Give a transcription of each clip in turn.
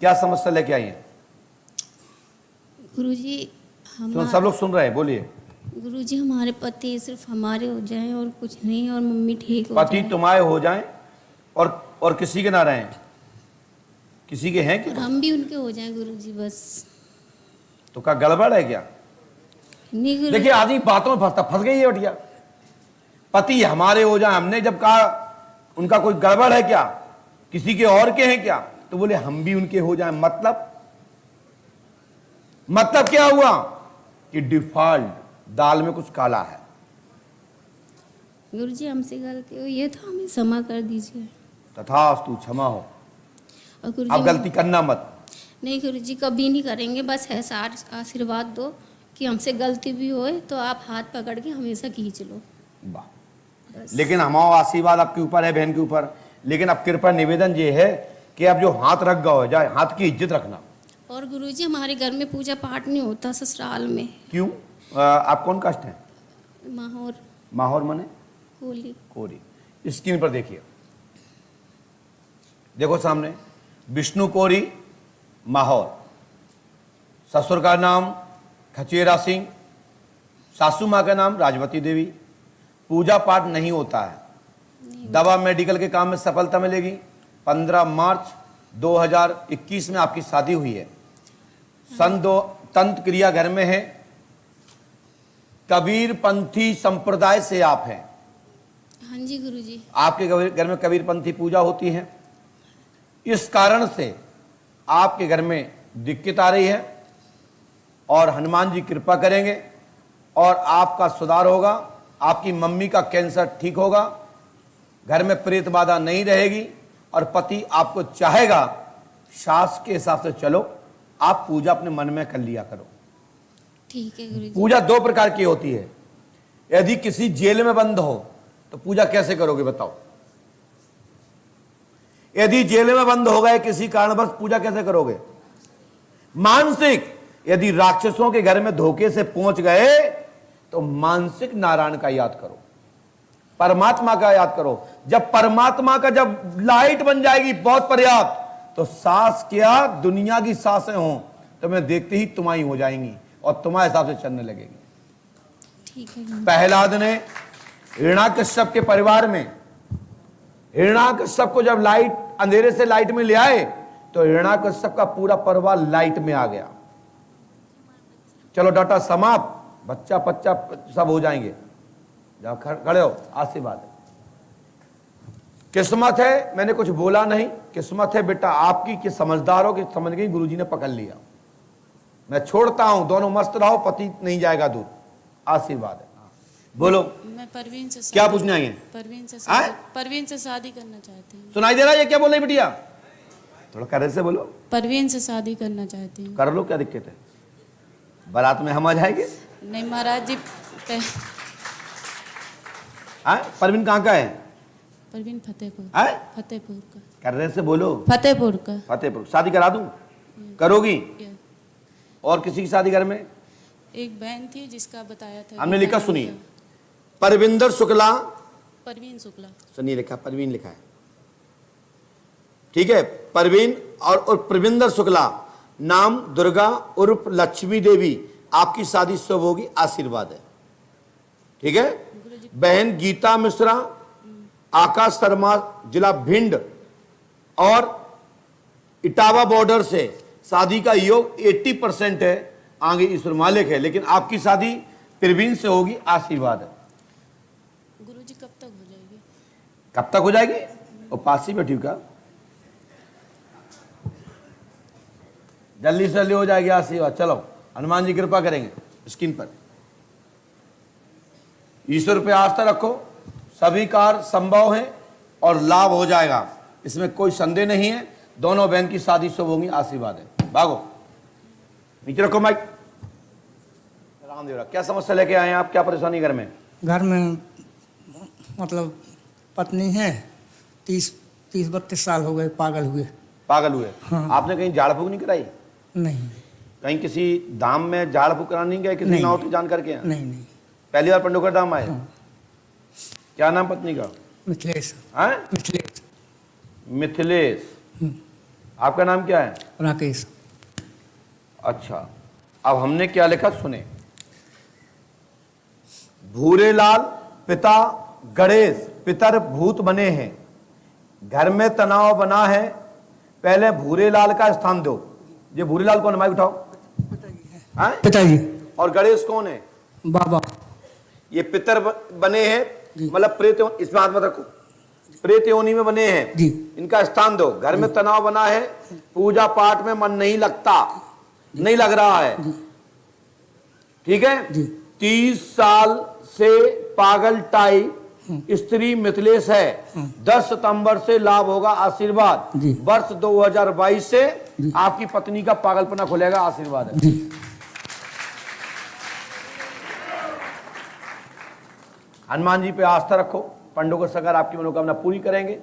क्या समस्या लेके आई हैं? गुरुजी सब लोग सुन रहे हैं, बोलिए। गुरुजी हमारे पति सिर्फ हमारे हो जाएं और कुछ नहीं, और मम्मी ठीक हो पति जाए। तुम्हारे हो जाएं और किसी के ना रहें? किसी के हैं और हम भी उनके हो जाएं गुरुजी बस। तो क्या गड़बड़ है क्या? नहीं गुरुजी। देखिए आदमी बातों में फंस गई है बटिया। पति हमारे हो जाए, हमने जब कहा उनका कोई गड़बड़ है क्या, किसी के और के हैं क्या, तो बोले हम भी उनके हो जाएं। मतलब क्या हुआ कि डिफॉल्ट दाल में कुछ काला है। गुरुजी हमसे गलती हुई है तो हमें क्षमा कर दीजिए। तथास्तु, क्षमा हो। और अब गुरुजी गलती करना मत। नहीं गुरुजी कभी नहीं करेंगे, बस ऐसा आशीर्वाद दो कि हमसे गलती भी होए तो आप हाथ पकड़ के हमेशा खींच लो वाह। लेकिन हमारा आशीर्वाद आपके ऊपर है, बहन के ऊपर। लेकिन अब कृपया निवेदन ये है कि अब जो हाथ रख गए जाए, हाथ की इज्जत रखना। और गुरुजी हमारे घर में पूजा पाठ नहीं होता ससुराल में। क्यों? आप कौन कास्ट हैं? माहौर। माहौर मने? कोली। कोरी। स्क्रीन पर देखिए, देखो सामने, विष्णु कोरी, माहौर। ससुर का नाम खचेरा सिंह, सासू माँ का नाम राजवती देवी। पूजा पाठ नहीं होता है। दवा मेडिकल के काम में सफलता मिलेगी। 15 मार्च 2021 में आपकी शादी हुई है। तंत्र क्रिया घर में है। कबीर पंथी संप्रदाय से आप हैं। हाँ जी गुरुजी। आपके घर में कबीर पंथी पूजा होती है। इस कारण से आपके घर में दिक्कत आ रही है और हनुमान जी कृपा करेंगे और आपका सुधार होगा। आपकी मम्मी का कैंसर ठीक होगा, घर में प्रेत बाधा नहीं रहेगी और पति आपको चाहेगा। शास्त्र के हिसाब से चलो, आप पूजा अपने मन में कर लिया करो। ठीक है गुरुजी। पूजा 2 प्रकार की होती है। यदि किसी जेल में बंद हो तो पूजा कैसे करोगे बताओ? यदि जेल में बंद हो गए किसी कारणवश, पूजा कैसे करोगे? मानसिक, यदि राक्षसों के घर में धोखे से पहुंच गए तो मानसिक नारायण का याद करो, परमात्मा का याद करो। जब परमात्मा का जब लाइट बन जाएगी बहुत पर्याप्त, तो सांस क्या दुनिया की सांसें हों तो मैं देखते ही तुम्हारी हो जाएंगी और तुम्हारे हिसाब से चलने लगेगी। ठीक है। प्रहलाद ने हिरण्याकश्यप के परिवार में, हिरण्याकश्यप को जब लाइट, अंधेरे से लाइट में ले आए तो हिरण्याकश्यप का पूरा परिवार लाइट में आ गया। चलो डाटा समाप्त, बच्चा बच्चा सब हो जाएंगे। जाओ खड़े हो, आशीर्वाद है। किस्मत है, मैंने कुछ बोला नहीं, किस्मत है बेटा आपकी कि समझदार हो कि समझ गई, गुरुजी ने पकड़ लिया। मैं छोड़ता हूं, दोनों मस्त रहो, पति नहीं जाएगा दूर। आशीर्वाद है। बोलो। मैं परवीन से क्या पूछने आई है? परवीन से शादी करना चाहती हूँ। सुनाई दे रहा है ये क्या बोल रही बिटिया? थोड़ा करे से बोलो। परवीन से शादी करना चाहती हूँ। कर लो, क्या दिक्कत है? बारात में हम आ जाएंगे। नहीं महाराज जी। परवीन कहाँ का है? परवीन फतेहपुर। फतेहपुर का। कर रहे से बोलो। फतेहपुर का। फतेहपुर। शादी करा दूं? करोगी? और किसी की शादी घर में? एक बहन थी जिसका बताया था। हमने लिखा, सुनिए, परविंदर शुक्ला। परवीन शुक्ला। सुनिए, लिखा परवीन लिखा है, ठीक है। परवीन और प्रविंदर शुक्ला, नाम दुर्गा उर्फ लक्ष्मी देवी। आपकी शादी शुभ होगी, आशीर्वाद है, ठीक है। बहन गीता मिश्रा, आकाश शर्मा, जिला भिंड और इटावा बॉर्डर से। शादी का योग 80% है, आगे ईश्वर मालिक है, लेकिन आपकी शादी प्रवीण से होगी, आशीर्वाद है। गुरुजी कब तक हो जाएगी? कब तक हो जाएगी? और पास ही बैठी का, जल्दी से जल्दी हो जाएगी, आशीर्वाद। चलो, हनुमान जी कृपा करेंगे। स्क्रीन पर ईश्वर पे आस्था रखो, सभी कार्य संभव है और लाभ हो जाएगा, इसमें कोई संदेह नहीं है। दोनों बहन की शादी शुभ होंगी, आशीर्वाद है। भागो, नीचे रखो माइक। रामदेवरा, क्या समस्या लेके आए हैं आप? क्या परेशानी घर में? घर में मतलब पत्नी है, 30-32 साल हो गए पागल हुए। पागल हुए? हाँ। आपने कहीं झाड़ फूक नहीं कराई? नहीं। कहीं किसी धाम में झाड़ फूक कराने नहीं गए? किसी नाव की जान करके? नहीं। पहली बार पंडोकर धाम आए? हाँ। क्या नाम पत्नी का? मिथिलेश। हाँ? मिथिलेश। मिथिलेश। आपका नाम क्या है? राकेश। अच्छा, अब हमने क्या लिखा सुने। भूरेलाल पिता गणेश पितर भूत बने हैं, घर में तनाव बना है, पहले भूरेलाल का स्थान दो। ये भूरेलाल कौन है? माइक उठाओ। हाँ? पिताजी। और गणेश कौन है? बाबा। ये पितर बने हैं, मतलब प्रेत, इसमें हाथ मत रखो, प्रेत योनि में बने हैं जी। इनका स्थान दो। घर में तनाव बना है, पूजा पाठ में मन नहीं लगता, नहीं लग रहा है, ठीक है जी। 30 साल से पागल टाई स्त्री मिथिलेश है, 10 सितंबर से लाभ होगा आशीर्वाद। जी। वर्ष 2022 से आपकी पत्नी का पागलपना खुलेगा, आशीर्वाद है। जी। हनुमान जी पे आस्था रखो, पंडों सरकार आपकी मनोकामना पूरी करेंगे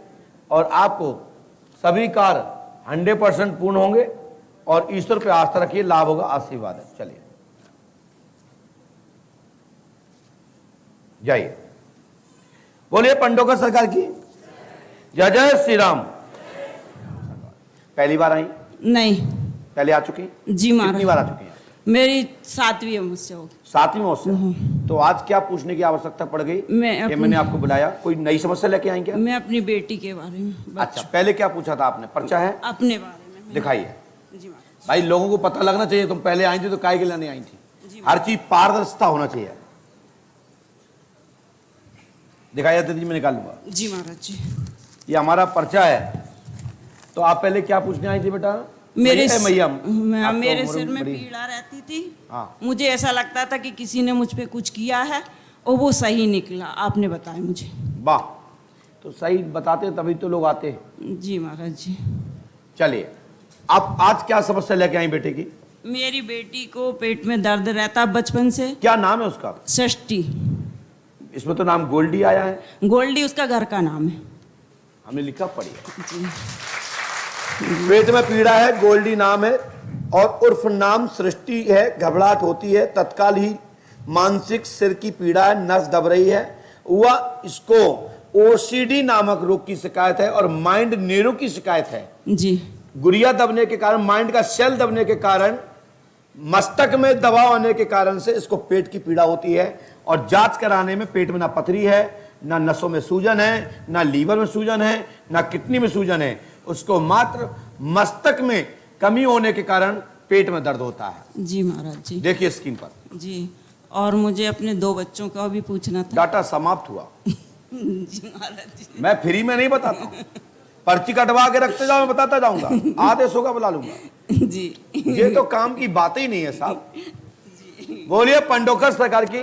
और आपको सभी कार्य 100% पूर्ण होंगे। और ईश्वर पे आस्था रखिए, लाभ होगा, आशीर्वाद है। चलिए जाइए, बोलिए पंडों सरकार की जय। जय श्री राम। पहली बार आई? नहीं पहले आ चुकी? जी महाराज। कितनी बार आ चुकी हैं? मेरी 7वीं मुझसे होगी। 7वीं महोत्सव। तो आज क्या पूछने की आवश्यकता पड़ गई कि मैंने आपको बुलाया? कोई नई समस्या लेके आई क्या? मैं अपनी बेटी के बारे में। अच्छा, पहले क्या पूछा था आपने? पर्चा है? अपने बारे में दिखाइए। जी महाराज। भाई लोगों को पता लगना चाहिए तुम पहले आई थी तो काय के लिए नहीं आई थी। हर चीज पारदर्शिता होना चाहिए। दिखाइए दीदी, मैं निकाल लूंगा। जी महाराज जी। ये हमारा पर्चा है। तो आप पहले क्या पूछने आई थी बेटा? मेरे मैया, मेरे सिर में पीड़ा रहती थी। हाँ। मुझे ऐसा लगता था कि किसी ने मुझ पे कुछ किया है और वो सही निकला। आपने बताया मुझे। वाह, तो सही बताते तभी तो लोग आते हैं। जी महाराज जी। चलिए, आप आज क्या समस्या लेके आई बेटे की? मेरी बेटी को पेट में दर्द रहता बचपन से। क्या नाम है उसका? षष्ठी। इसमें तो नाम गोल्डी आया है। गोल्डी उसका घर का नाम है। हमने लिखा पढ़िए। जी। पेट में पीड़ा है, गोल्डी नाम है और उर्फ नाम सृष्टि है। घबराहट होती है, तत्काल ही मानसिक सिर की पीड़ा है, नस दब रही है। वह इसको ओसीडी नामक रोग की शिकायत है और माइंड नेरो की शिकायत है। जी। गुड़िया दबने के कारण, माइंड का सेल दबने के कारण, मस्तक में दबाव आने के कारण से इसको पेट की पीड़ा होती है। और जांच कराने में पेट में ना पथरी है, ना नसों में सूजन है, ना लीवर में सूजन है, ना किडनी में सूजन है। उसको मात्र मस्तक में कमी होने के कारण पेट में दर्द होता है। जी महाराज जी। देखिए स्क्रीन पर। जी। और मुझे अपने 2 बच्चों का भी पूछना था। डाटा समाप्त हुआ। जी महाराज जी। मैं फ्री में नहीं बताता हूं, पर्ची कटवा के रखते जाओ, मैं बताता जाऊंगा, आदेशों का बुला लूंगा। जी। ये तो काम की बात ही नहीं है साहब। बोलिए पंडोकर सरकार की